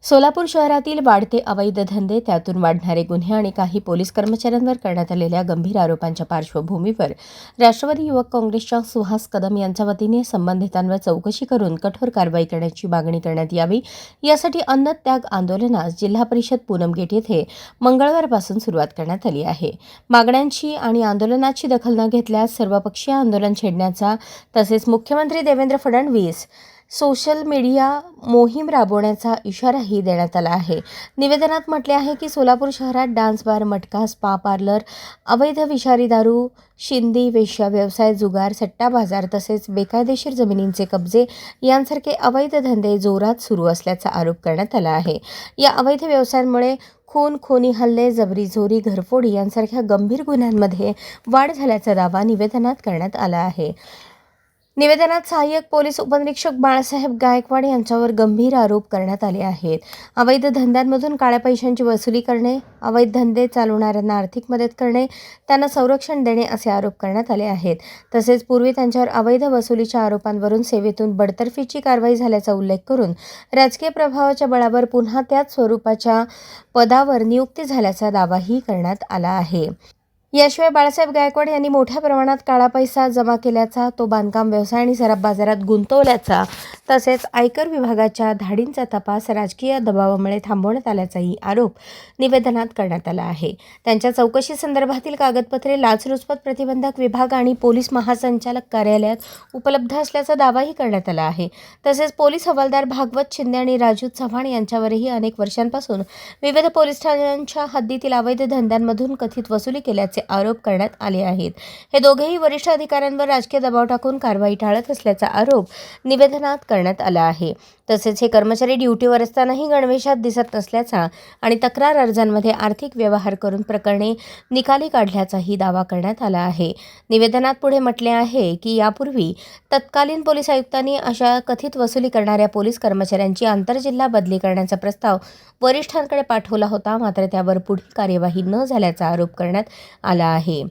सोलापूर शहरातील वाढते अवैध धंदे, त्यातून वाढणारे गुन्हे आणि काही पोलीस कर्मचाऱ्यांवर करण्यात आलेल्या गंभीर आरोपांच्या पार्श्वभूमीवर राष्ट्रवादी युवक काँग्रेसच्या सुहास कदम यांच्या वतीने संबंधितांवर चौकशी करून कठोर कारवाई करण्याची मागणी करण्यात यावी, यासाठी अन्नत्याग आंदोलनास जिल्हा परिषद पूनम गेट येथे मंगळवारपासून सुरुवात करण्यात आली आहे. मागण्यांची आणि आंदोलनाची दखल न घेतल्यास सर्वपक्षीय आंदोलन छेडण्याचा तसेच मुख्यमंत्री देवेंद्र फडणवीस सोशल मीडिया मोहीम राबवण्याचा इशाराही देण्यात आला आहे. निवेदनात म्हटले आहे की सोलापूर शहरात डान्स बार, मटका, स्पा पार्लर, अवैध विषारी दारू, शिंदी, वेश्या व्यवसाय, जुगार, सट्टा बाजार तसेच बेकायदेशीर जमिनींचे कब्जे यांसारखे अवैध धंदे जोरात सुरू असल्याचा आरोप करण्यात आला आहे. या अवैध व्यवसायांमुळे खून, खोनी हल्ले, जबरीजोरी, घरफोडी यांसारख्या गंभीर गुन्ह्यांमध्ये वाढ झाल्याचा दावा निवेदनात करण्यात आला आहे. निवेदनात सहाय्यक पोलीस उपनिरीक्षक बाळासाहेब गायकवाड यांच्यावर गंभीर आरोप करण्यात आले आहेत. अवैध धंद्यांमधून काळ्या पैशांची वसुली करणे, अवैध धंदे चालवणाऱ्यांना आर्थिक मदत करणे, त्यांना संरक्षण देणे असे आरोप करण्यात आले आहेत. तसेच पूर्वी त्यांच्यावर अवैध वसुलीच्या आरोपांवरून सेवेतून बडतर्फीची कारवाई झाल्याचा उल्लेख करून राजकीय प्रभावाच्या बळावर पुन्हा त्याच स्वरूपाच्या पदावर नियुक्ती झाल्याचा दावाही करण्यात आला आहे. याशिवाय बाळासाहेब गायकवाड यांनी मोठ्या प्रमाणात काळा पैसा जमा केल्याचा, तो बांधकाम व्यवसाय आणि सराफ बाजारात गुंतवल्याचा, तसेच आयकर विभागाच्या धाडींचा तपास राजकीय दबावामुळे थांबवण्यात आल्याचाही आरोप निवेदनात करण्यात आला आहे. त्यांच्या चौकशी संदर्भातील कागदपत्रे लाचलुचपत प्रतिबंधक विभाग आणि पोलीस महासंचालक कार्यालयात उपलब्ध असल्याचा दावाही करण्यात आला आहे. तसेच पोलीस हवालदार भागवत शिंदे आणि राजू चव्हाण यांच्यावरही अनेक वर्षांपासून विविध पोलीस ठाण्यांच्या हद्दीतील अवैध धंद्यांमधून कथित वसुली केल्याचे आरोप करण्यात आले आहेत. हे दोघेही वरिष्ठ अधिकाऱ्यांवर राजकीय दबाव टाकून कारवाई टाळत असल्याचा आरोप निवेदनात करण्यात आला आहे. तसेच हे कर्मचारी ड्युटीवर असतानाही गणवेशात दिसत नसल्याचा आणि तक्रार अर्जांमध्ये आर्थिक व्यवहार करून प्रकरणे निकाली काढल्याचाही दावा करण्यात आला आहे. निवेदनात पुढे म्हटले आहे की यापूर्वी तत्कालीन पोलीस आयुक्तांनी अशा कथित वसुली करणाऱ्या पोलीस कर्मचाऱ्यांची आंतरजिल्हा बदली करण्याचा प्रस्ताव वरिष्ठांकडे पाठवला होता, मात्र त्यावर पुढील कार्यवाही न झाल्याचा आरोप करण्यात आला आहे.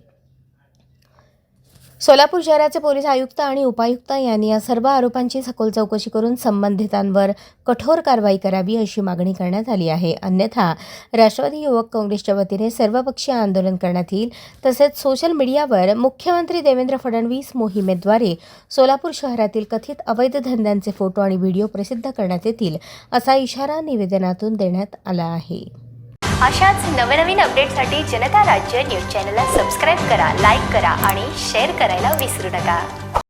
सोलापूर शहराचे पोलीस आयुक्त आणि उपायुक्त यांनी या सर्व आरोपांची सखोल चौकशी करून संबंधितांवर कठोर कारवाई करावी अशी मागणी करण्यात आली आहे. अन्यथा राष्ट्रवादी युवक काँग्रेसच्या वतीने सर्वपक्षीय आंदोलन करण्यात येईल. तसेच सोशल मीडियावर मुख्यमंत्री देवेंद्र फडणवीस मोहिमेद्वारे सोलापूर शहरातील कथित अवैध धंद्यांचे फोटो आणि व्हिडिओ प्रसिद्ध करण्यात येतील असा इशारा निवेदनातून देण्यात आला आहे. अशाच नवनवीन अपडेटसाठी जनता राज्य न्यूज चॅनलला सबस्क्राईब करा, लाईक करा आणि शेअर करायला विसरू नका.